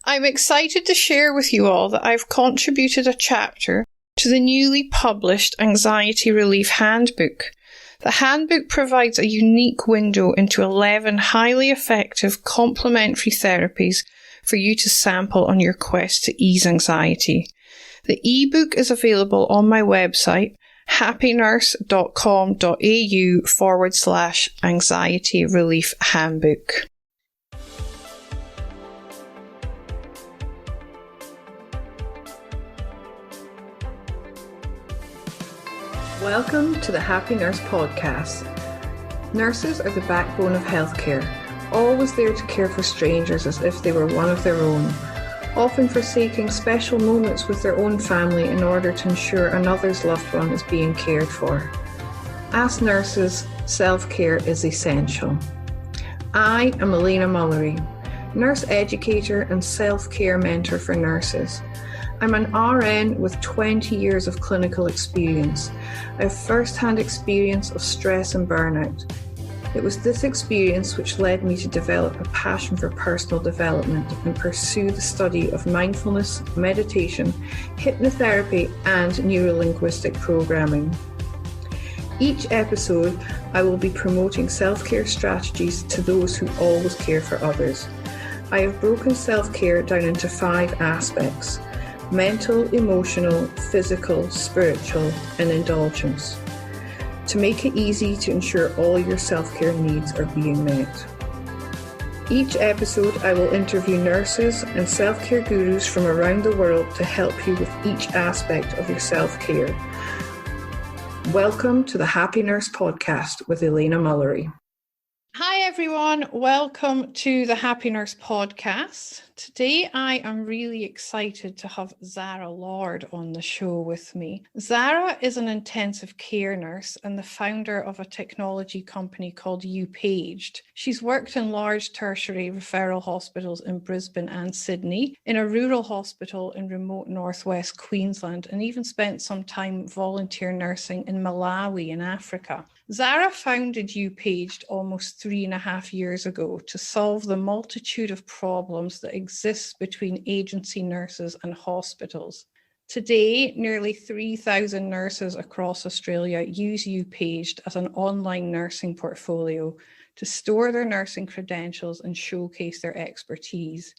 I'm excited to share with you all that I've contributed a chapter to the newly published Anxiety Relief Handbook. The handbook provides a unique window into 11 highly effective complementary therapies for you to sample on your quest to ease anxiety. The ebook is available on my website, happynurse.com.au/anxiety relief handbook. Welcome to the Happy Nurse podcast. Nurses are the backbone of healthcare, always there to care for strangers as if they were one of their own, often forsaking special moments with their own family in order to ensure another's loved one is being cared for. As nurses, self-care is essential. I am Elaina Mullery, nurse educator and self-care mentor for nurses. I'm an RN with 20 years of clinical experience. I have first-hand experience of stress and burnout. It was this experience which led me to develop a passion for personal development and pursue the study of mindfulness, meditation, hypnotherapy, and neuro-linguistic programming. Each episode, I will be promoting self-care strategies to those who always care for others. I have broken self-care down into 5 aspects: mental, emotional, physical, spiritual, and indulgence, to make it easy to ensure all your self-care needs are being met. Each episode, I will interview nurses and self-care gurus from around the world to help you with each aspect of your self-care. Welcome to the Happy Nurse podcast with Elaina Mullery. Hi everyone, welcome to the Happy Nurse podcast. Today I am really excited to have Zara Lord on the show with me. Zara is an intensive care nurse and the founder of a technology company called uPaged. She's worked in large tertiary referral hospitals in Brisbane and Sydney, in a rural hospital in remote northwest Queensland, and even spent some time volunteer nursing in Malawi in Africa. Zara founded uPaged almost 3.5 years ago to solve the multitude of problems that exist between agency nurses and hospitals. Today, nearly 3,000 nurses across Australia use uPaged as an online nursing portfolio to store their nursing credentials and showcase their expertise.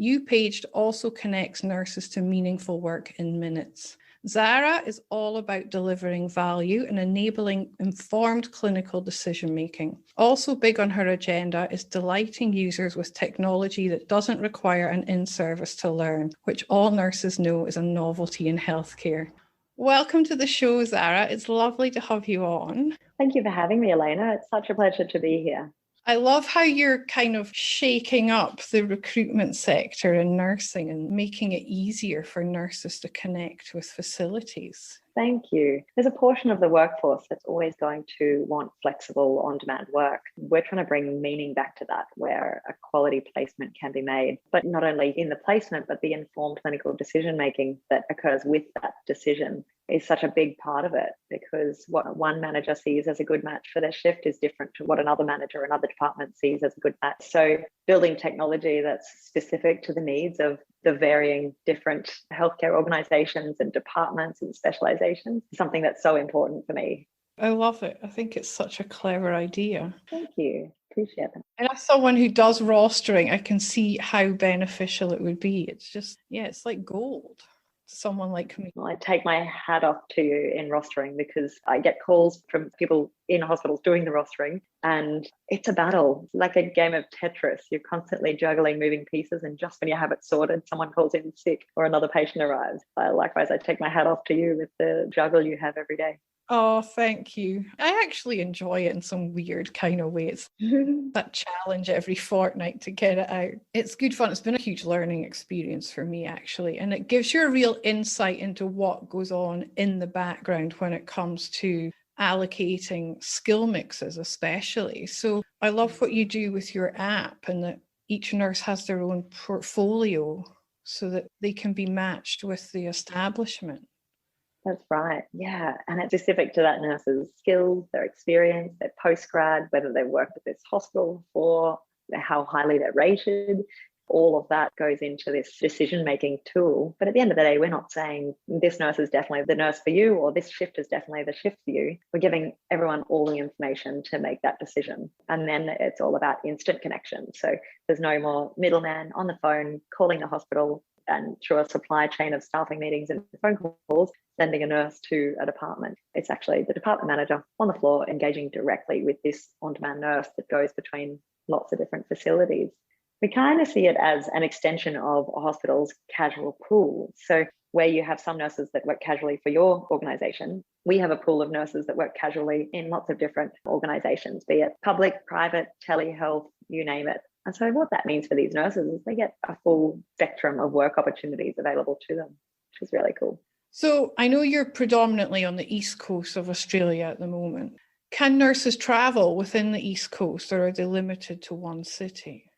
uPaged also connects nurses to meaningful work in minutes. Zara is all about delivering value and enabling informed clinical decision-making. Also big on her agenda is delighting users with technology that doesn't require an in-service to learn, which all nurses know is a novelty in healthcare. Welcome to the show, Zara. It's lovely to have you on. Thank you for having me, Elaina. It's such a pleasure to be here. I love how you're kind of shaking up the recruitment sector in nursing and making it easier for nurses to connect with facilities. Thank you. There's a portion of the workforce that's always going to want flexible on-demand work. We're trying to bring meaning back to that, where a quality placement can be made, but not only in the placement, but the informed clinical decision-making that occurs with that decision is such a big part of it, because what one manager sees as a good match for their shift is different to what another manager or another department sees as a good match. So building technology that's specific to the needs of the varying different healthcare organizations and departments and specializations is something that's so important for me. I love it. I think it's such a clever idea. Thank you. Appreciate that. And as someone who does rostering, I can see how beneficial it would be. It's just, it's like gold. Someone like me. Well, I take my hat off to you in rostering, because I get calls from people in hospitals doing the rostering, and it's a battle. It's like a game of Tetris. You're constantly juggling moving pieces, and just when you have it sorted, someone calls in sick or another patient arrives. Likewise, I take my hat off to you with the juggle you have every day. Oh, thank you. I actually enjoy it in some weird kind of way. It's that challenge every fortnight to get it out. It's good fun. It's been a huge learning experience for me, actually. And it gives you a real insight into what goes on in the background when it comes to allocating skill mixes, especially. So I love what you do with your app, and that each nurse has their own portfolio so that they can be matched with the establishment. That's right. Yeah. And it's specific to that nurse's skills, their experience, their postgrad, whether they've worked at this hospital before, how highly they're rated. All of that goes into this decision-making tool. But at the end of the day, we're not saying this nurse is definitely the nurse for you or this shift is definitely the shift for you. We're giving everyone all the information to make that decision. And then it's all about instant connection. So there's no more middleman on the phone calling the hospital and through a supply chain of staffing meetings and phone calls, sending a nurse to a department. It's actually the department manager on the floor engaging directly with this on-demand nurse that goes between lots of different facilities. We kind of see it as an extension of a hospital's casual pool. So where you have some nurses that work casually for your organisation, we have a pool of nurses that work casually in lots of different organisations, be it public, private, telehealth, you name it. And so what that means for these nurses is they get a full spectrum of work opportunities available to them, which is really cool. So I know you're predominantly on the East Coast of Australia at the moment. Can nurses travel within the East Coast, or are they limited to one city?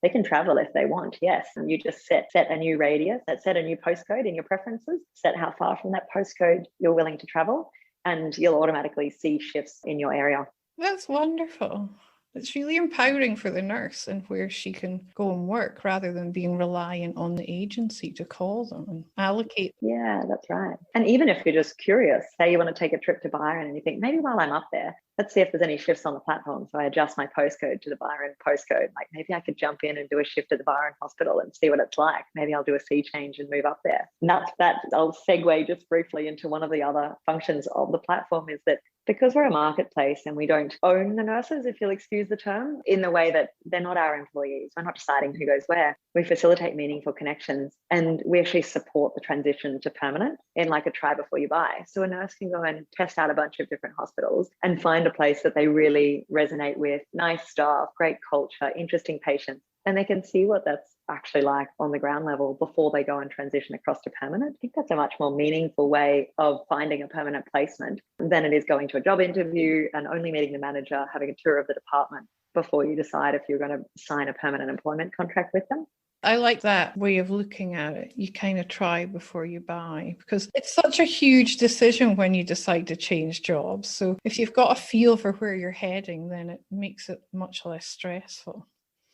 They can travel if they want, yes. And you just set a new radius, set a new postcode in your preferences, set how far from that postcode you're willing to travel, and you'll automatically see shifts in your area. That's wonderful. It's really empowering for the nurse and where she can go and work rather than being reliant on the agency to call them and allocate. Yeah, that's right. And even if you're just curious, say you want to take a trip to Byron and you think, maybe while I'm up there, let's see if there's any shifts on the platform. So I adjust my postcode to the Byron postcode. Like maybe I could jump in and do a shift at the Byron hospital and see what it's like. Maybe I'll do a sea change and move up there. And that's that. I'll segue just briefly into one of the other functions of the platform is that because we're a marketplace and we don't own the nurses, if you'll excuse the term, in the way that they're not our employees. We're not deciding who goes where. We facilitate meaningful connections and we actually support the transition to permanent in like a try before you buy. So a nurse can go and test out a bunch of different hospitals and find a place that they really resonate with, nice staff, great culture, interesting patients. And they can see what that's actually like on the ground level before they go and transition across to permanent. I think that's a much more meaningful way of finding a permanent placement than it is going to a job interview and only meeting the manager, having a tour of the department before you decide if you're going to sign a permanent employment contract with them. I like that way of looking at it. You kind of try before you buy, because it's such a huge decision when you decide to change jobs. So if you've got a feel for where you're heading, then it makes it much less stressful.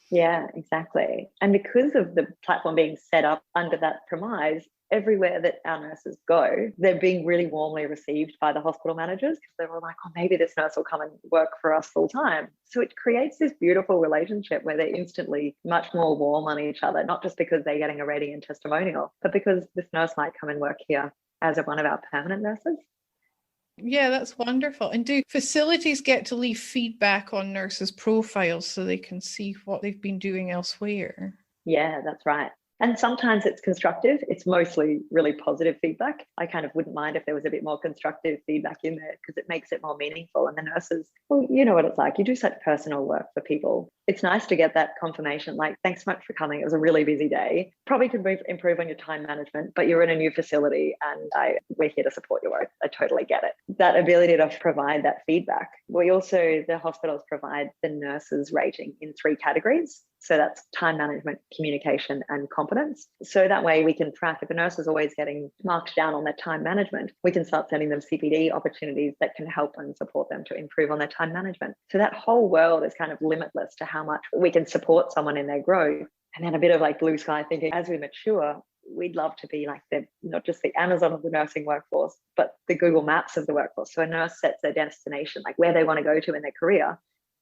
Yeah, exactly. And because of the platform being set up under that premise, everywhere that our nurses go, they're being really warmly received by the hospital managers because they're all like, oh, maybe this nurse will come and work for us full time. So it creates this beautiful relationship where they're instantly much more warm on each other, not just because they're getting a rating and testimonial, but because this nurse might come and work here as one of our permanent nurses. Yeah, that's wonderful. And do facilities get to leave feedback on nurses' profiles so they can see what they've been doing elsewhere? Yeah, that's right. And sometimes it's constructive. It's mostly really positive feedback. I kind of wouldn't mind if there was a bit more constructive feedback in there because it makes it more meaningful. And the nurses, well, you know what it's like. You do such personal work for people. It's nice to get that confirmation, like, thanks so much for coming. It was a really busy day. Probably could improve on your time management, but you're in a new facility and we're here to support your work. I totally get it. That ability to provide that feedback. We also, the hospitals provide the nurses rating in 3 categories. So that's time management, communication, and competence. So that way we can track if a nurse is always getting marked down on their time management, we can start sending them CPD opportunities that can help and support them to improve on their time management. So that whole world is kind of limitless to how much we can support someone in their growth. And then a bit of like blue sky thinking, as we mature, we'd love to be like not just the Amazon of the nursing workforce, but the Google Maps of the workforce. So a nurse sets their destination, like where they want to go to in their career.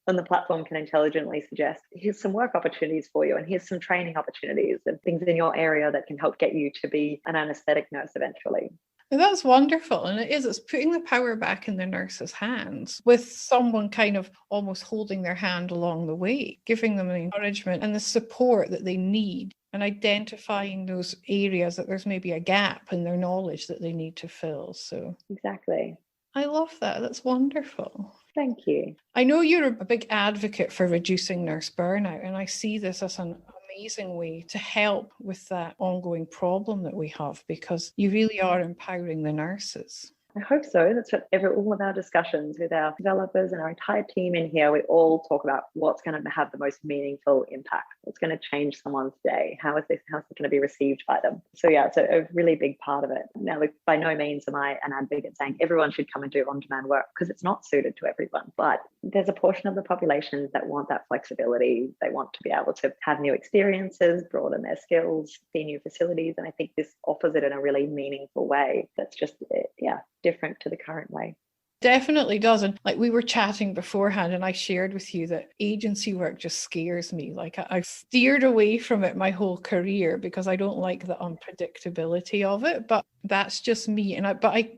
And the platform can intelligently suggest, here's some work opportunities for you, and here's some training opportunities and things in your area that can help get you to be an anaesthetic nurse eventually. That's wonderful. And it's putting the power back in the nurse's hands with someone kind of almost holding their hand along the way, giving them the encouragement and the support that they need, and identifying those areas that there's maybe a gap in their knowledge that they need to fill. So exactly. I love that. That's wonderful. Thank you. I know you're a big advocate for reducing nurse burnout, and I see this as an amazing way to help with that ongoing problem that we have, because you really are empowering the nurses. I hope so. That's what all of our discussions with our developers and our entire team in here, we all talk about what's going to have the most meaningful impact. What's going to change someone's day? How's it going to be received by them? So yeah, it's a really big part of it. Now, look, by no means am I an advocate saying everyone should come and do on-demand work, because it's not suited to everyone. But there's a portion of the population that want that flexibility. They want to be able to have new experiences, broaden their skills, see new facilities. And I think this offers it in a really meaningful way that's just, different to the current way. Definitely does. And like we were chatting beforehand, and I shared with you that agency work just scares me. Like I've steered away from it my whole career because I don't like the unpredictability of it. But that's just me. And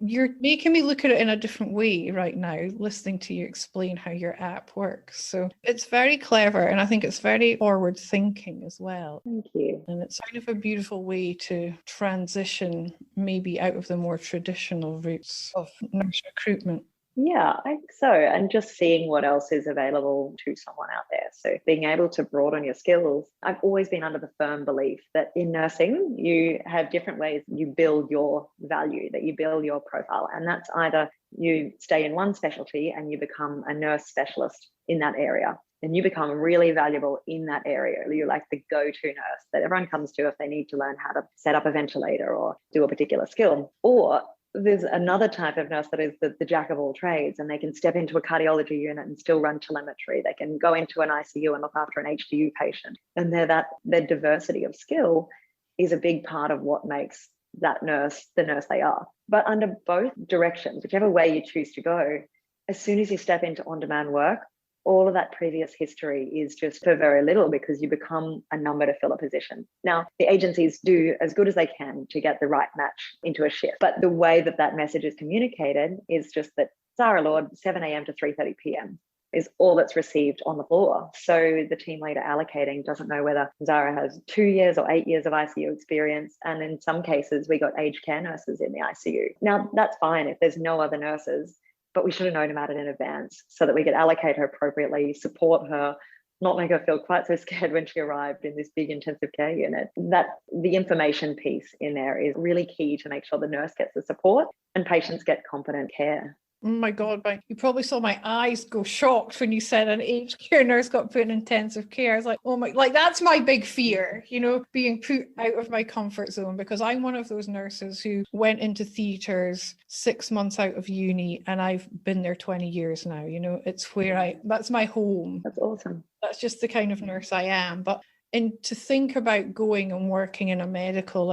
you're making me look at it in a different way right now, listening to you explain how your app works. So it's very clever, and I think it's very forward thinking as well. Thank you. And it's kind of a beautiful way to transition maybe out of the more traditional routes of nurse recruitment. Yeah, I think so. And just seeing what else is available to someone out there. So being able to broaden your skills. I've always been under the firm belief that in nursing, you have different ways you build your value, that you build your profile. And that's either you stay in one specialty and you become a nurse specialist in that area, and you become really valuable in that area. You're like the go-to nurse that everyone comes to if they need to learn how to set up a ventilator or do a particular skill. Or there's another type of nurse that is the jack of all trades, and they can step into a cardiology unit and still run telemetry. They can go into an ICU and look after an HDU patient. And their diversity of skill is a big part of what makes that nurse the nurse they are. But under both directions, whichever way you choose to go, as soon as you step into on-demand work, all of that previous history is just for very little, because you become a number to fill a position. Now, the agencies do as good as they can to get the right match into a shift. But the way that message is communicated is just that Zara Lord, 7 a.m. to 3:30 p.m. is all that's received on the floor. So the team leader allocating doesn't know whether Zara has 2 years or 8 years of ICU experience. And in some cases, we got aged care nurses in the ICU. Now, that's fine if there's no other nurses, but we should have known about it in advance so that we could allocate her appropriately, support her, not make her feel quite so scared when she arrived in this big intensive care unit. That the information piece in there is really key to make sure the nurse gets the support and patients get competent care. Oh my God, you probably saw my eyes go shocked when you said an aged care nurse got put in intensive care. I was like, oh my, like that's my big fear, being put out of my comfort zone, because I'm one of those nurses who went into theatres 6 months out of uni, and I've been there 20 years now. It's where that's my home. That's awesome. That's just the kind of nurse I am. And to think about going and working in a medical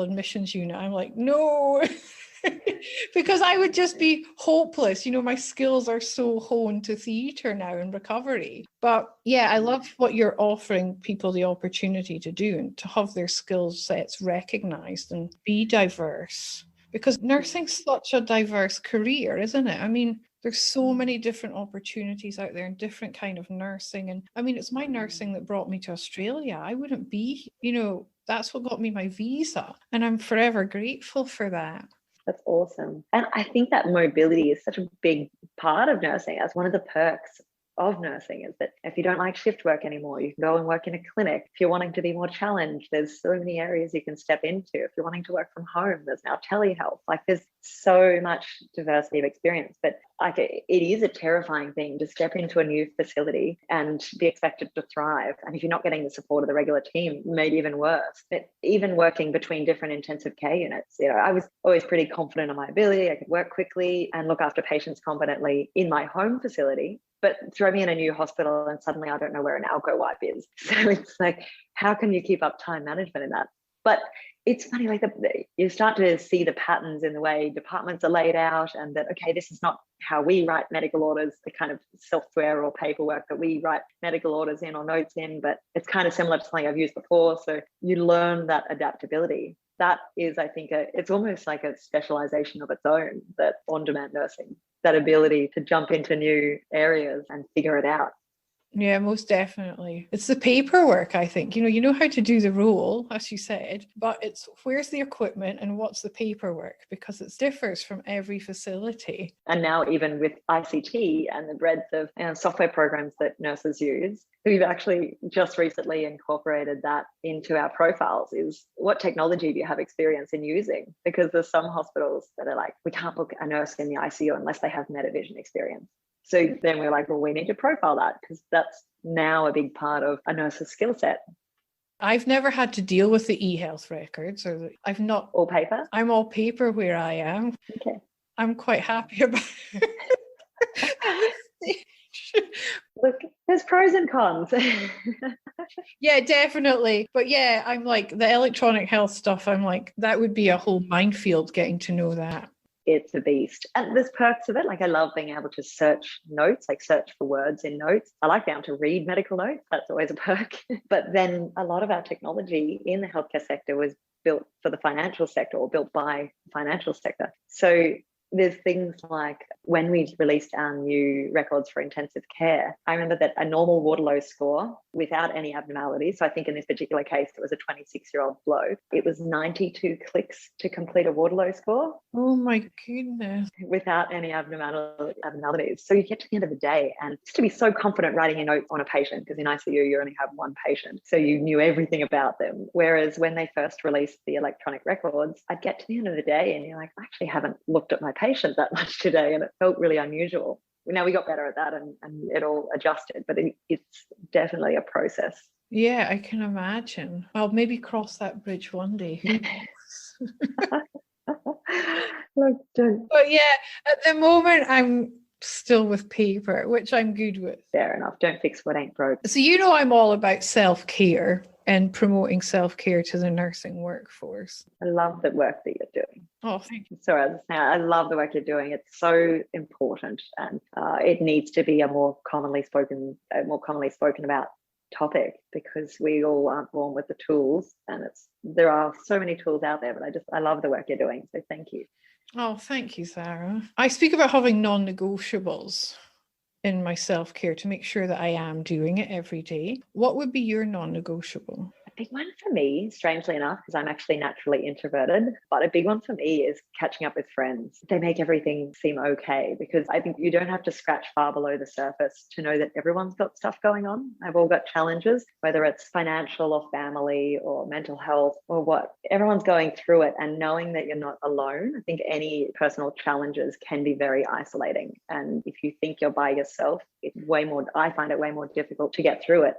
admissions unit, I'm like, no. Because I would just be hopeless. My skills are so honed to theatre now and recovery. But yeah, I love what you're offering people the opportunity to do, and to have their skill sets recognised and be diverse. Because nursing's such a diverse career, isn't it? I mean, there's so many different opportunities out there and different kind of nursing. And I mean, it's my nursing that brought me to Australia. I wouldn't be, that's what got me my visa. And I'm forever grateful for that. That's awesome. And I think that mobility is such a big part of nursing. As one of the perks of nursing is that if you don't like shift work anymore, you can go and work in a clinic. If you're wanting to be more challenged, there's so many areas you can step into. If you're wanting to work from home, there's now telehealth. Like there's so much diversity of experience. But like it is a terrifying thing to step into a new facility and be expected to thrive. And if you're not getting the support of the regular team, maybe even worse. But even working between different intensive care units, I was always pretty confident in my ability. I could work quickly and look after patients competently in my home facility. But throw me in a new hospital and suddenly I don't know where an alco wipe is. So it's like, how can you keep up time management in that? But it's funny, like you start to see the patterns in the way departments are laid out, and that, okay, this is not how we write medical orders, the kind of software or paperwork that we write medical orders in or notes in, but it's kind of similar to something I've used before. So you learn that adaptability. That is, I think, it's almost like a specialization of its own, that on-demand nursing, that ability to jump into new areas and figure it out. Yeah, most definitely. It's the paperwork, I think. You know how to do the role, as you said, but it's where's the equipment and what's the paperwork, because it differs from every facility. And now even with ICT and the breadth of software programs that nurses use, we've actually just recently incorporated that into our profiles, is what technology do you have experience in using? Because there's some hospitals that are like, we can't book a nurse in the ICU unless they have Metavision experience. So then we're like, well, we need to profile that, because that's now a big part of a nurse's skill set. I've never had to deal with the e-health records, I've not. All paper? I'm all paper where I am. Okay. I'm quite happy about it. Look, there's pros and cons. Yeah, definitely. But yeah, I'm like the electronic health stuff, I'm like, that would be a whole minefield getting to know that. It's a beast. And there's perks of it. Like I love being able to search notes, like search for words in notes. I like being able to read medical notes. That's always a perk. But then a lot of our technology in the healthcare sector was built for the financial sector, or built by the financial sector. So there's things like when we released our new records for intensive care, I remember that a normal Waterloo score without any abnormalities, so I think in this particular case it was a 26-year-old bloke, it was 92 clicks to complete a Waterloo score. Oh my goodness. Without any abnormalities. So you get to the end of the day, and just to be so confident writing your notes on a patient, because in ICU you only have one patient, so you knew everything about them. Whereas when they first released the electronic records, I'd get to the end of the day and you're like, I actually haven't looked at my patient that much today, and it felt really unusual. Now we got better at that, and it all adjusted, but it's definitely a process. Yeah, I can imagine. I'll maybe cross that bridge one day. But yeah, at the moment I'm still with paper, which I'm good with. Fair enough. Don't fix what ain't broke. So I'm all about self-care and promoting self-care to the nursing workforce. I love the work that you're doing. Oh, thank you. Sorry, I love the work you're doing. It's so important, and it needs to be a more commonly spoken about topic, because we all aren't born with the tools, and there are so many tools out there, but I love the work you're doing, so thank you. Oh, thank you, Zara. I speak about having non-negotiables in my self-care to make sure that I am doing it every day. What would be your non-negotiable? A big one for me, strangely enough, because I'm actually naturally introverted, but a big one for me is catching up with friends. They make everything seem okay, because I think you don't have to scratch far below the surface to know that everyone's got stuff going on. I've all got challenges, whether it's financial or family or mental health or what. Everyone's going through it, and knowing that you're not alone. I think any personal challenges can be very isolating. And if you think you're by yourself, I find it way more difficult to get through it.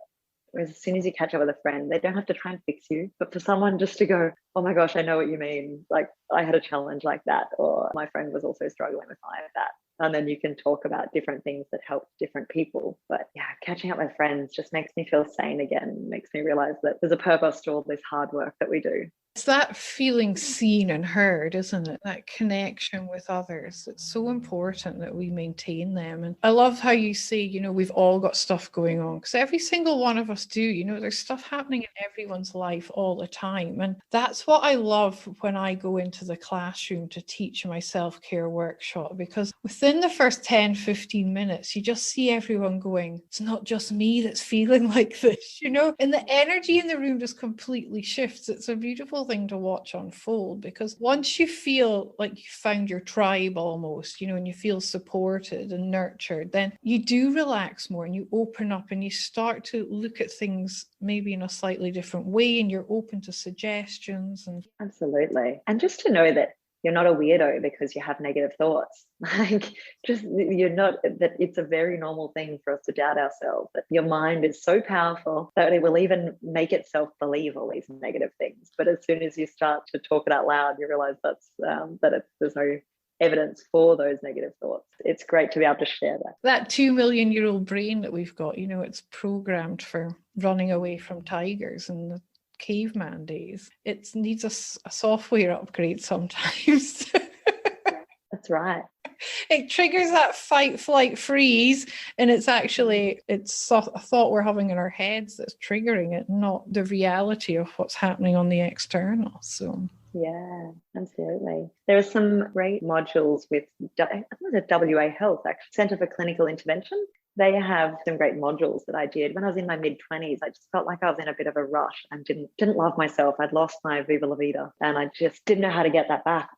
Whereas as soon as you catch up with a friend, they don't have to try and fix you, but for someone just to go, oh my gosh, I know what you mean. Like, I had a challenge like that, or my friend was also struggling with that. And then you can talk about different things that help different people. But yeah, catching up with friends just makes me feel sane again, makes me realize that there's a purpose to all this hard work that we do. It's that feeling seen and heard, isn't it? That connection with others. It's so important that we maintain them. And I love how you say, we've all got stuff going on, because every single one of us do. There's stuff happening in everyone's life all the time. And that's what I love when I go into the classroom to teach my self-care workshop, because within the first 10, 15 minutes, you just see everyone going, it's not just me that's feeling like this, and the energy in the room just completely shifts. It's a beautiful thing to watch unfold, because once you feel like you found your tribe almost, and you feel supported and nurtured, then you do relax more and you open up and you start to look at things maybe in a slightly different way, and you're open to suggestions. And absolutely. And just to know that you're not a weirdo because you have negative thoughts. You're not, that it's a very normal thing for us to doubt ourselves, that your mind is so powerful that it will even make itself believe all these negative things. But as soon as you start to talk it out loud, you realize there's no evidence for those negative thoughts. It's great to be able to share that. That 2 million-year-old brain that we've got, it's programmed for running away from tigers and the caveman days. It needs a software upgrade sometimes. That's right. It triggers that fight, flight, freeze, and it's a thought we're having in our heads that's triggering it, not the reality of what's happening on the external. So yeah, absolutely. There are some great modules with, I think it was at WA Health, actually, Centre for Clinical Intervention. They have some great modules that I did when I was in my mid-20s. I just felt like I was in a bit of a rush and didn't love myself. I'd lost my Viva La Vida and I just didn't know how to get that back.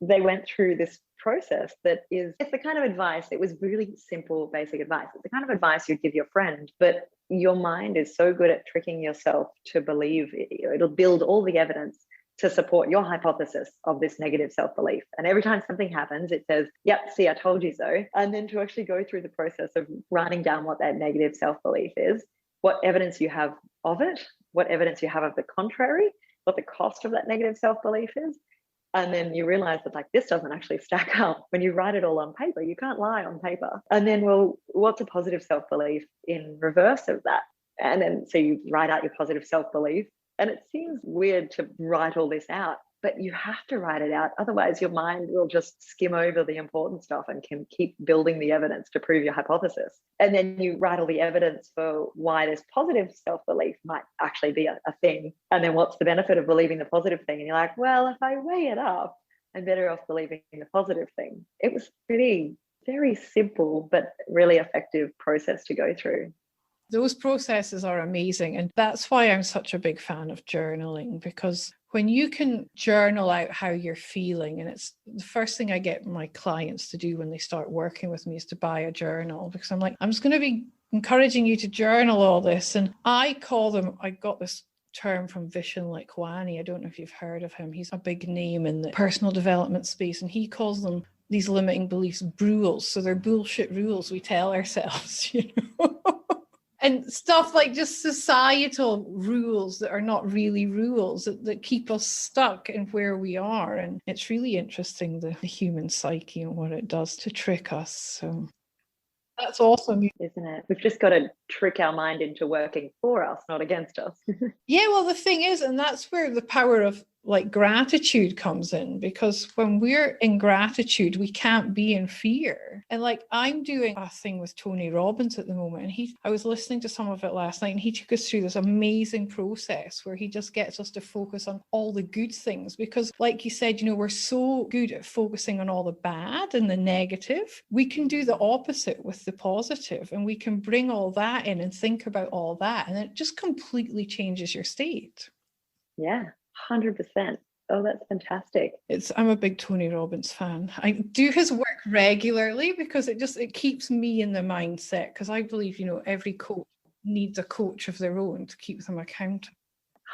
They went through this process it's the kind of advice, it was really simple, basic advice. It's the kind of advice you'd give your friend, but your mind is so good at tricking yourself to believe it'll build all the evidence to support your hypothesis of this negative self-belief. And every time something happens, it says, yep, see, I told you so. And then to actually go through the process of writing down what that negative self-belief is, what evidence you have of it, what evidence you have of the contrary, what the cost of that negative self-belief is. And then you realize that this doesn't actually stack up. When you write it all on paper, you can't lie on paper. And then, well, what's a positive self-belief in reverse of that? And then so you write out your positive self-belief. And it seems weird to write all this out, but you have to write it out. Otherwise, your mind will just skim over the important stuff and can keep building the evidence to prove your hypothesis. And then you write all the evidence for why this positive self-belief might actually be a thing. And then what's the benefit of believing the positive thing? And you're like, well, if I weigh it up, I'm better off believing the positive thing. It was pretty, very simple, but really effective process to go through. Those processes are amazing. And that's why I'm such a big fan of journaling, because when you can journal out how you're feeling, and it's the first thing I get my clients to do when they start working with me is to buy a journal, because I'm like, I'm just going to be encouraging you to journal all this. And I got this term from Vishen Lakwani. I don't know if you've heard of him. He's a big name in the personal development space, and he calls them, these limiting beliefs, rules. So they're bullshit rules we tell ourselves, And stuff like just societal rules that are not really rules that keep us stuck in where we are. And it's really interesting, the human psyche and what it does to trick us. So that's awesome. Isn't it? We've just got to trick our mind into working for us, not against us. Yeah, well, the thing is, and that's where the power of gratitude comes in, because when we're in gratitude, we can't be in fear. And I'm doing a thing with Tony Robbins at the moment, and I was listening to some of it last night, and he took us through this amazing process where he just gets us to focus on all the good things, because like you said, we're so good at focusing on all the bad and the negative. We can do the opposite with the positive, and we can bring all that in and think about all that, and it just completely changes your state. Yeah. 100%. Oh, that's fantastic. I'm a big Tony Robbins fan. I do his work regularly because it keeps me in the mindset, because I believe, every coach needs a coach of their own to keep them accountable.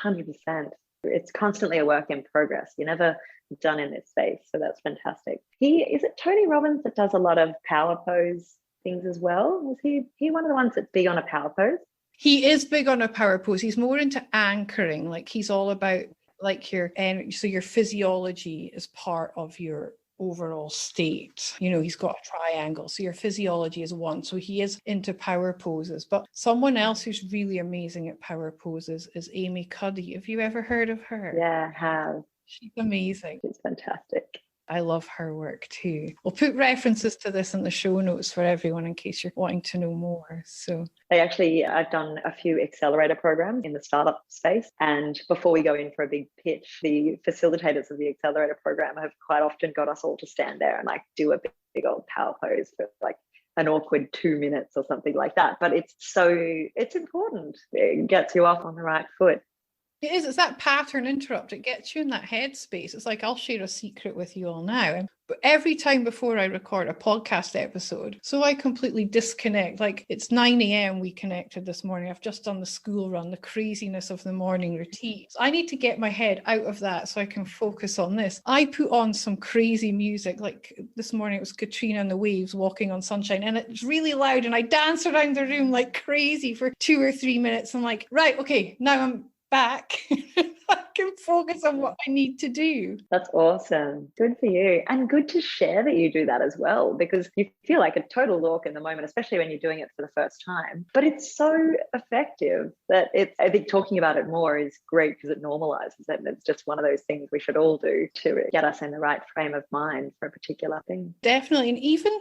100%. It's constantly a work in progress. You're never done in this space. So that's fantastic. Is it Tony Robbins that does a lot of power pose things as well? Is he one of the ones that's big on a power pose? He is big on a power pose. He's more into anchoring. He's all about your physiology is part of your overall state. He's got a triangle, so your physiology is one. So he is into power poses. But someone else who's really amazing at power poses is Amy Cuddy. Have you ever heard of her? Yeah, I have. She's amazing. She's fantastic. I love her work too. We'll put references to this in the show notes for everyone in case you're wanting to know more. So I've done a few accelerator programs in the startup space. And before we go in for a big pitch, the facilitators of the accelerator program have quite often got us all to stand there and do a big old power pose for an awkward 2 minutes or something like that. But it's important. It gets you off on the right foot. It is. It's that pattern interrupt. It gets you in that headspace. It's I'll share a secret with you all now. But every time before I record a podcast episode, so I completely disconnect. It's 9 a.m. we connected this morning. I've just done the school run, the craziness of the morning routine. So I need to get my head out of that so I can focus on this. I put on some crazy music. This morning it was Katrina and the Waves, Walking on Sunshine, and it's really loud. And I dance around the room like crazy for 2 or 3 minutes. I'm like, right, okay, now I'm back. I can focus on what I need to do. That's awesome. Good for you. And good to share that you do that as well, because you feel like a total dork in the moment, especially when you're doing it for the first time. But it's so effective that I think talking about it more is great because it normalizes it. And it's just one of those things we should all do to get us in the right frame of mind for a particular thing. Definitely. And even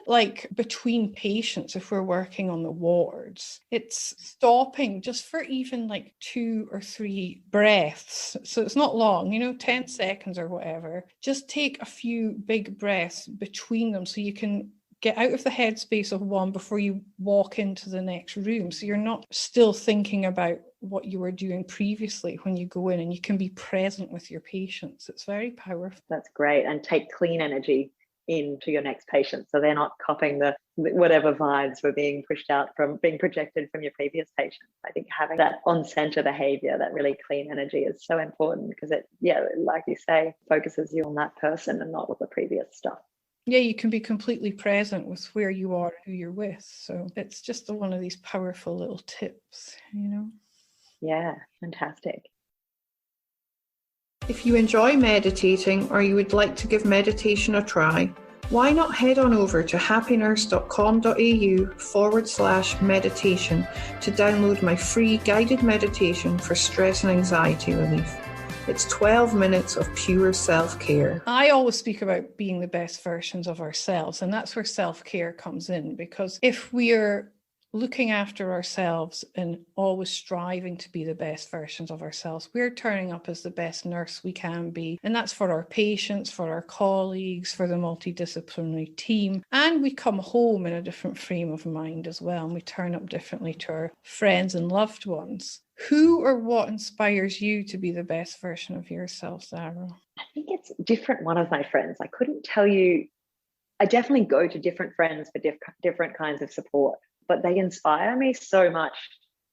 between patients, if we're working on the wards, it's stopping just for even 2 or 3 breaths. So it's not long, 10 seconds or whatever. Just take a few big breaths between them so you can get out of the headspace of one before you walk into the next room. So you're not still thinking about what you were doing previously when you go in, and you can be present with your patients. It's very powerful. That's great. And take clean energy into your next patient, so they're not copying the whatever vibes were being projected from your previous patient. I think having that on-center behavior, that really clean energy, is so important, because it, like you say, focuses you on that person and not with the previous stuff. Yeah, you can be completely present with where you are, who you're with. So it's just one of these powerful little tips, Yeah, fantastic. If you enjoy meditating, or you would like to give meditation a try, why not head on over to happynurse.com.au/meditation to download my free guided meditation for stress and anxiety relief. It's 12 minutes of pure self-care. I always speak about being the best versions of ourselves, and that's where self-care comes in, because if we're looking after ourselves and always striving to be the best versions of ourselves, we're turning up as the best nurse we can be. And that's for our patients, for our colleagues, for the multidisciplinary team. And we come home in a different frame of mind as well. And we turn up differently to our friends and loved ones. Who or what inspires you to be the best version of yourself, Zara? I think it's different. One of my friends, I couldn't tell you. I definitely go to different friends for different kinds of support, but they inspire me so much.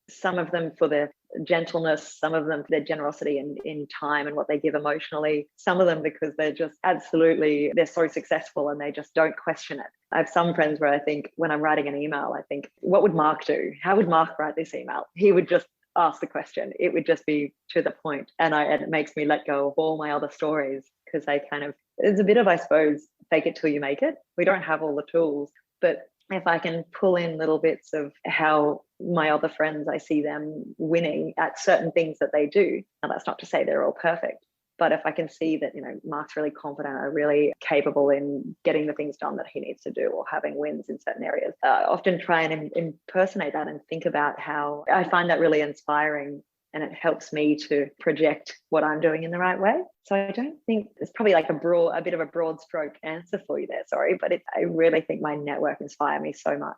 Some of them for their gentleness, some of them for their generosity in time and what they give emotionally, some of them because they're just absolutely, they're so successful and they just don't question it. I have some friends where I think when I'm writing an email, I think, what would Mark do? How would Mark write this email? He would just ask the question. It would just be to the point. And it makes me let go of all my other stories, because it's a bit of, I suppose, fake it till you make it. We don't have all the tools, but if I can pull in little bits of how my other friends, I see them winning at certain things that they do. Now, that's not to say they're all perfect, but if I can see that, Mark's really confident or really capable in getting the things done that he needs to do, or having wins in certain areas, I often try and impersonate that and think about how I find that really inspiring. And it helps me to project what I'm doing in the right way. So I don't think it's probably like a bit of a broad stroke answer for you there, sorry, but I really think my network inspires me so much.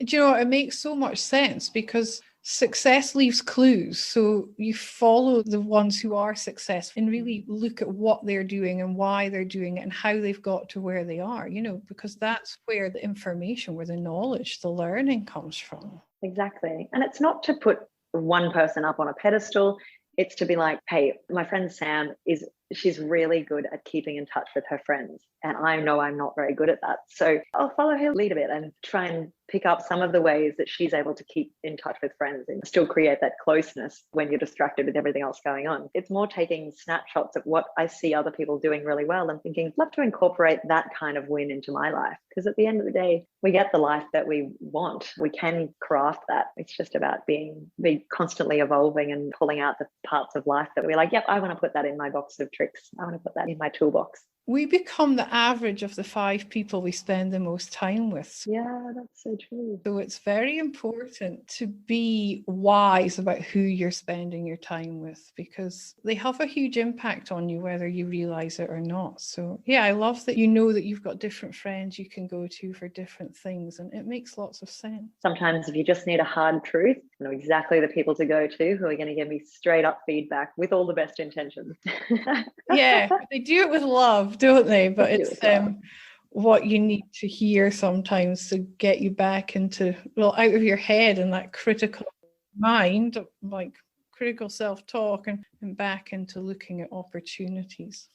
Do you know, it makes so much sense, because success leaves clues. So you follow the ones who are successful and really look at what they're doing and why they're doing it and how they've got to where they are, because that's where the information, where the knowledge, the learning comes from. Exactly. And it's not to put one person up on a pedestal. It's to be like, hey, my friend Sam she's really good at keeping in touch with her friends. And I know I'm not very good at that. So I'll follow her lead a bit and try and pick up some of the ways that she's able to keep in touch with friends and still create that closeness when you're distracted with everything else going on. It's more taking snapshots of what I see other people doing really well and thinking, I'd love to incorporate that kind of win into my life. Because at the end of the day, we get the life that we want. We can craft that. It's just about being constantly evolving and pulling out the parts of life that we're like, yep, I want to put that in my box of tricks. I want to put that in my toolbox. We become the average of the 5 people we spend the most time with. Yeah, that's so true. So it's very important to be wise about who you're spending your time with, because they have a huge impact on you, whether you realize it or not. So yeah, I love that that you've got different friends you can go to for different things, and it makes lots of sense. Sometimes if you just need a hard truth, you know exactly the people to go to who are going to give me straight up feedback with all the best intentions. Yeah, they do it with love, don't they? But it's what you need to hear sometimes to get you back into, out of your head and that critical mind, like critical self-talk, and back into looking at opportunities.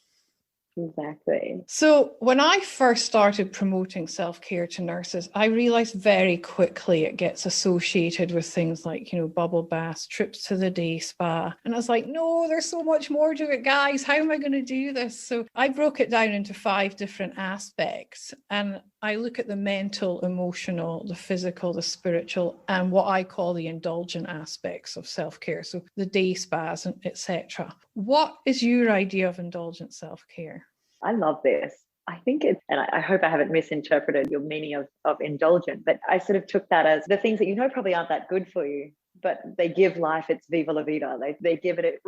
Exactly. So when I first started promoting self-care to nurses, I realized very quickly it gets associated with things like, bubble baths, trips to the day spa. And I was like, no, there's so much more to it, guys. How am I going to do this? So I broke it down into 5 different aspects. And I look at the mental, emotional, the physical, the spiritual, and what I call the indulgent aspects of self-care. So the day spas, and etc. What is your idea of indulgent self-care? I love this. I think and I hope I haven't misinterpreted your meaning of indulgent, but I sort of took that as the things that probably aren't that good for you, but they give life its viva la vida. They give it,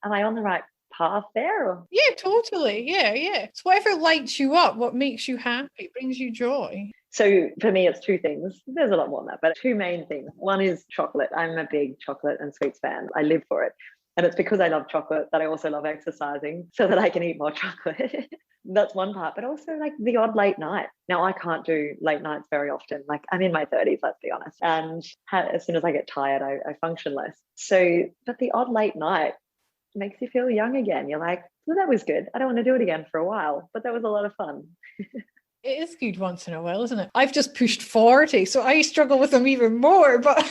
am I on the right path there? Or? Yeah, totally. Yeah. It's whatever lights you up, what makes you happy, brings you joy. So for me, it's two things. There's a lot more than that, but two main things. One is chocolate. I'm a big chocolate and sweets fan. I live for it. And it's because I love chocolate that I also love exercising so that I can eat more chocolate. That's one part, but also like the odd late night. Now, I can't do late nights very often. Like I'm in my 30s, let's be honest. And as soon as I get tired, I function less. So, but the odd late night makes you feel young again. You're like, well, that was good. I don't want to do it again for a while, but that was a lot of fun. It is good once in a while, isn't it? I've just pushed 40, so I struggle with them even more, but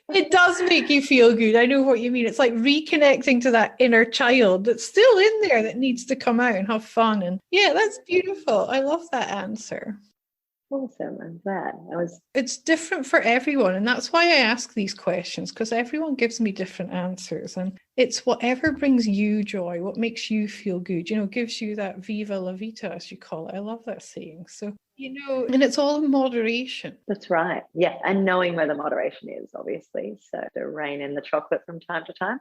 it does make you feel good. I know what you mean. It's like reconnecting to that inner child that's still in there that needs to come out and have fun. And yeah, that's beautiful. I love that answer. Awesome. I'm glad. It's different for everyone. And that's why I ask these questions, because everyone gives me different answers. And it's whatever brings you joy, what makes you feel good, gives you that viva la vita, as you call it. I love that saying. So, and it's all in moderation. That's right. Yeah. And knowing where the moderation is, obviously. So to rein in the chocolate from time to time.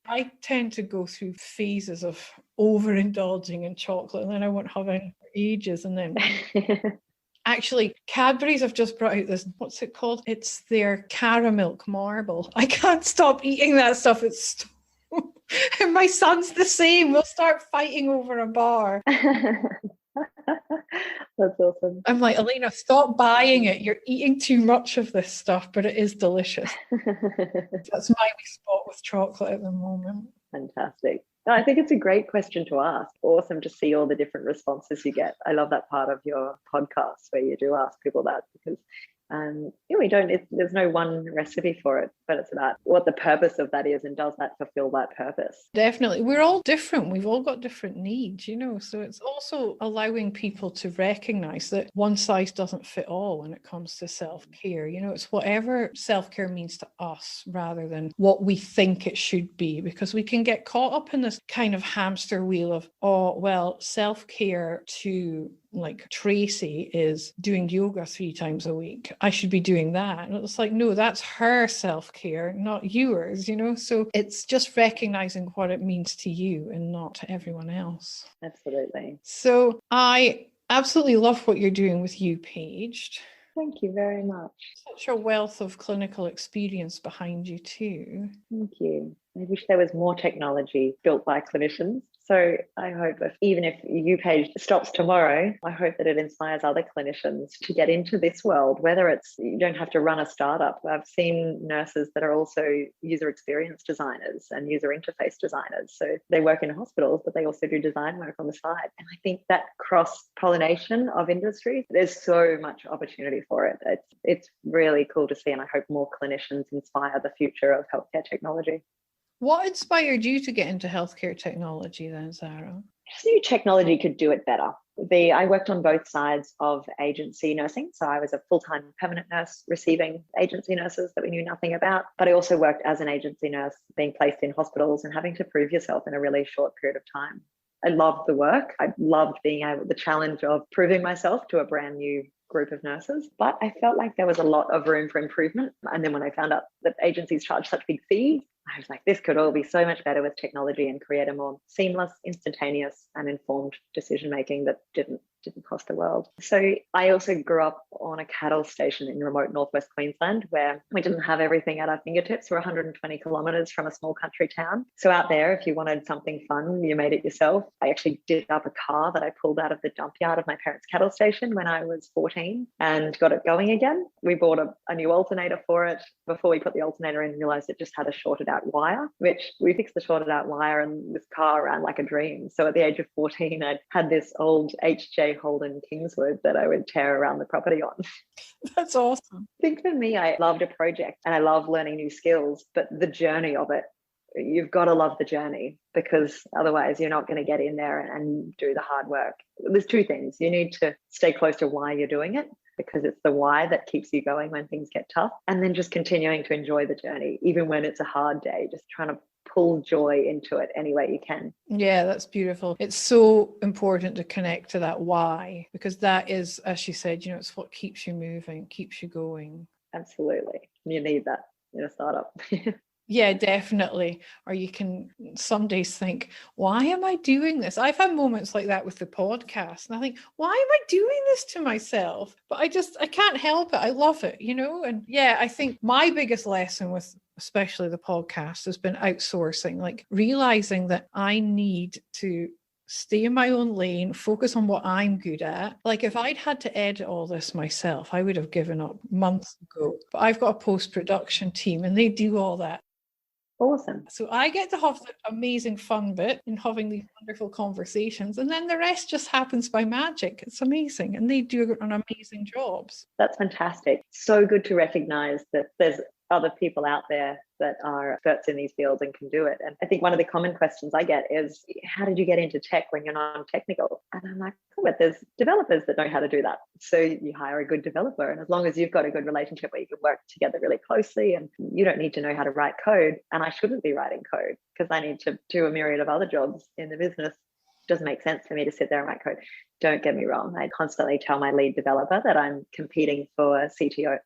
I tend to go through phases of overindulging in chocolate, and then I won't have any for ages. And then actually, Cadbury's have just brought out this, what's it called? It's their caramel marble. I can't stop eating that stuff. And my son's the same. We'll start fighting over a bar. That's awesome. I'm like, Elaina, stop buying it. You're eating too much of this stuff, but it is delicious. That's my spot with chocolate at the moment. Fantastic. No, I think it's a great question to ask. Awesome to see all the different responses you get. I love that part of your podcast where you do ask people that, because there's no one recipe for it, but it's about what the purpose of that is and does that fulfill that purpose. Definitely. We're all different. We've all got different needs, so it's also allowing people to recognize that one size doesn't fit all when it comes to self-care. It's whatever self-care means to us rather than what we think it should be, because we can get caught up in this kind of hamster wheel of, self-care to like Tracy is doing yoga 3 times a week. I should be doing that. And it's like, no, that's her self-care, not yours, So it's just recognizing what it means to you and not to everyone else. Absolutely. So I absolutely love what you're doing with uPaged. Thank you very much. Such a wealth of clinical experience behind you too. Thank you. I wish there was more technology built by clinicians. So I hope even if uPaged stops tomorrow, I hope that it inspires other clinicians to get into this world, whether it's you don't have to run a startup. I've seen nurses that are also user experience designers and user interface designers. So they work in hospitals, but they also do design work on the side. And I think that cross-pollination of industries, there's so much opportunity for it. It's really cool to see, and I hope more clinicians inspire the future of healthcare technology. What inspired you to get into healthcare technology then, Zara? I just knew technology could do it better. I worked on both sides of agency nursing. So I was a full-time permanent nurse receiving agency nurses that we knew nothing about. But I also worked as an agency nurse being placed in hospitals and having to prove yourself in a really short period of time. I loved the work. I loved the challenge of proving myself to a brand new group of nurses, but I felt like there was a lot of room for improvement. And then when I found out that agencies charge such big fees, I was like, this could all be so much better with technology and create a more seamless, instantaneous and informed decision-making that didn't cost the world. So I also grew up on a cattle station in remote northwest Queensland where we didn't have everything at our fingertips. We're 120 kilometres from a small country town. So out there, if you wanted something fun, you made it yourself. I actually did up a car that I pulled out of the dump yard of my parents' cattle station when I was 14 and got it going again. We bought a new alternator for it. Before we put the alternator in, realised it just had a shorted out wire, which we fixed the shorted out wire and this car ran like a dream. So at the age of 14, I had this old HJ Holden Kingswood that I would tear around the property on. That's awesome. I think for me, I loved a project and I love learning new skills, but the journey of it, you've got to love the journey because otherwise you're not going to get in there and do the hard work. There's 2 things. You need to stay close to why you're doing it because it's the why that keeps you going when things get tough. And then just continuing to enjoy the journey, even when it's a hard day, just trying to pull joy into it any way you can. Yeah, that's beautiful. It's so important to connect to that why, because that is, as she said, it's what keeps you moving, keeps you going. Absolutely. You need that in a startup. Yeah, definitely. Or you can some days think, why am I doing this? I've had moments like that with the podcast, and I think, why am I doing this to myself? But I can't help it. I love it, And yeah, I think my biggest lesson with especially the podcast has been outsourcing, like realizing that I need to stay in my own lane, focus on what I'm good at. Like if I'd had to edit all this myself, I would have given up months ago. But I've got a post-production team and they do all that. Awesome. So I get to have the amazing fun bit in having these wonderful conversations, and then the rest just happens by magic. It's amazing, and they do an amazing jobs. That's fantastic. So good to recognize that there's other people out there that are experts in these fields and can do it. And I think one of the common questions I get is, how did you get into tech when you're non-technical? And I'm like, oh, but there's developers that know how to do that. So you hire a good developer. And as long as you've got a good relationship where you can work together really closely, and you don't need to know how to write code. And I shouldn't be writing code because I need to do a myriad of other jobs in the business. It doesn't make sense for me to sit there and write code. Don't get me wrong. I constantly tell my lead developer that I'm competing for CTO,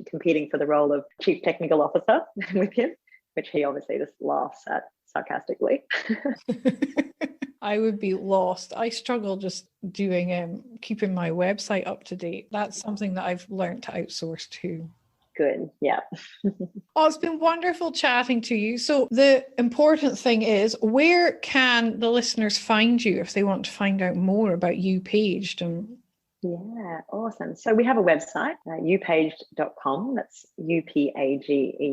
competing for the role of chief technical officer with him, which he obviously just laughs at sarcastically. I would be lost. I struggle just doing keeping my website up to date. That's something that I've learned to outsource too. Good. Yeah. Oh, it's been wonderful chatting to you. So the important thing is, where can the listeners find you if they want to find out more about uPaged? Yeah, awesome. So we have a website, upaged.com. That's upaged.com.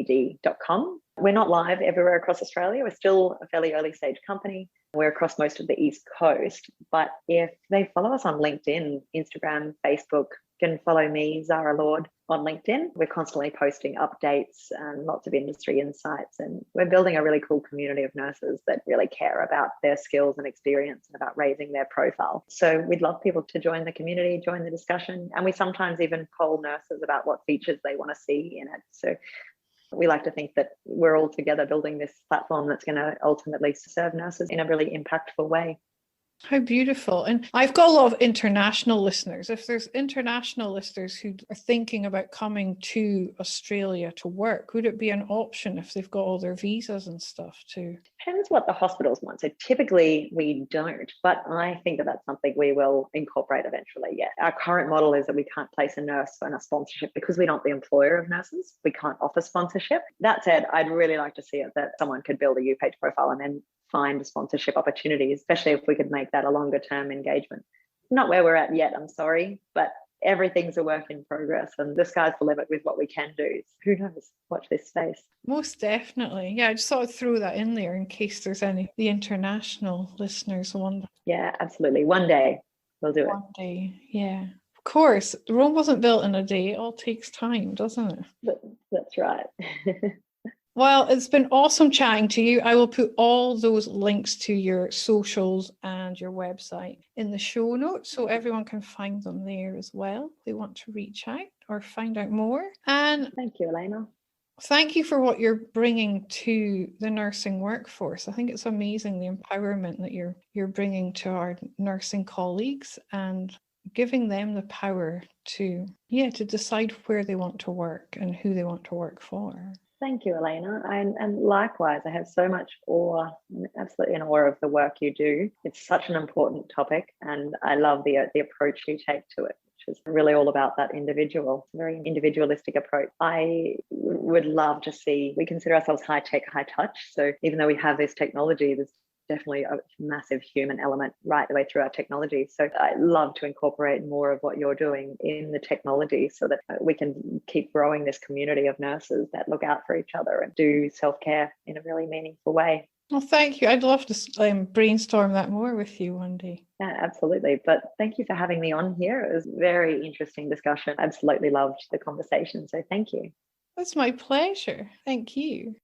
We're not live everywhere across Australia. We're still a fairly early stage company. We're across most of the East Coast. But if they follow us on LinkedIn, Instagram, Facebook, can follow me, Zara Lord, on LinkedIn. We're constantly posting updates and lots of industry insights. And we're building a really cool community of nurses that really care about their skills and experience and about raising their profile. So we'd love people to join the community, join the discussion. And we sometimes even poll nurses about what features they want to see in it. So we like to think that we're all together building this platform that's going to ultimately serve nurses in a really impactful way. How beautiful. And I've got a lot of international listeners. If there's international listeners who are thinking about coming to Australia to work, would it be an option if they've got all their visas and stuff too? Depends what the hospitals want. So typically we don't, but I think that that's something we will incorporate eventually. Yeah. Our current model is that we can't place a nurse on a sponsorship because we're not the employer of nurses. We can't offer sponsorship. That said, I'd really like to see it that someone could build a uPaged profile and then find sponsorship opportunities, especially if we could make that a longer term engagement. Not where we're at yet, I'm sorry, but everything's a work in progress and the sky's the limit with what we can do. Who knows? Watch this space. Most definitely. Yeah, I just thought I'd throw that in there in case there's any the international listeners wonder. Yeah, absolutely. One day we'll do it. One day, yeah. Of course, Rome wasn't built in a day. It all takes time, doesn't it? That's right. Well, it's been awesome chatting to you. I will put all those links to your socials and your website in the show notes so everyone can find them there as well if they want to reach out or find out more. And thank you, Elaina. Thank you for what you're bringing to the nursing workforce. I think it's amazing the empowerment that you're bringing to our nursing colleagues and giving them the power to decide where they want to work and who they want to work for. Thank you, Elaina. And likewise, I have so much awe, absolutely in awe of the work you do. It's such an important topic, and I love the approach you take to it, which is really all about that individual, very individualistic approach. I would love to see, we consider ourselves high tech, high touch. So even though we have this technology, there's definitely a massive human element right the way through our technology. So I love to incorporate more of what you're doing in the technology so that we can keep growing this community of nurses that look out for each other and do self-care in a really meaningful way. Well, thank you. I'd love to brainstorm that more with you one day. Yeah, absolutely. But thank you for having me on here. It was a very interesting discussion. Absolutely loved the conversation. So thank you. That's my pleasure. Thank you.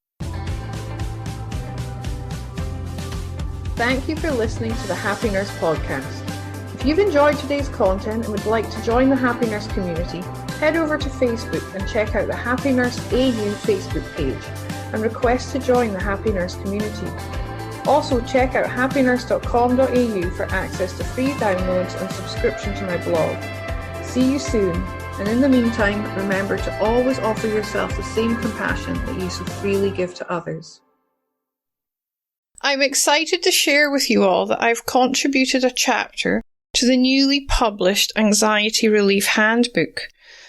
Thank you for listening to the Happy Nurse podcast. If you've enjoyed today's content and would like to join the Happy Nurse community, head over to Facebook and check out the Happy Nurse AU Facebook page and request to join the Happy Nurse community. Also check out happynurse.com.au for access to free downloads and subscription to my blog. See you soon. And in the meantime, remember to always offer yourself the same compassion that you so freely give to others. I'm excited to share with you all that I've contributed a chapter to the newly published Anxiety Relief Handbook.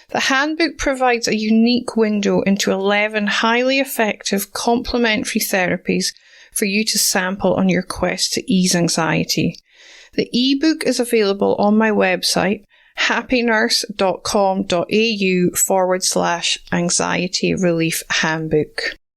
The handbook provides a unique window into 11 highly effective complementary therapies for you to sample on your quest to ease anxiety. The ebook is available on my website, happynurse.com.au/anxiety relief handbook.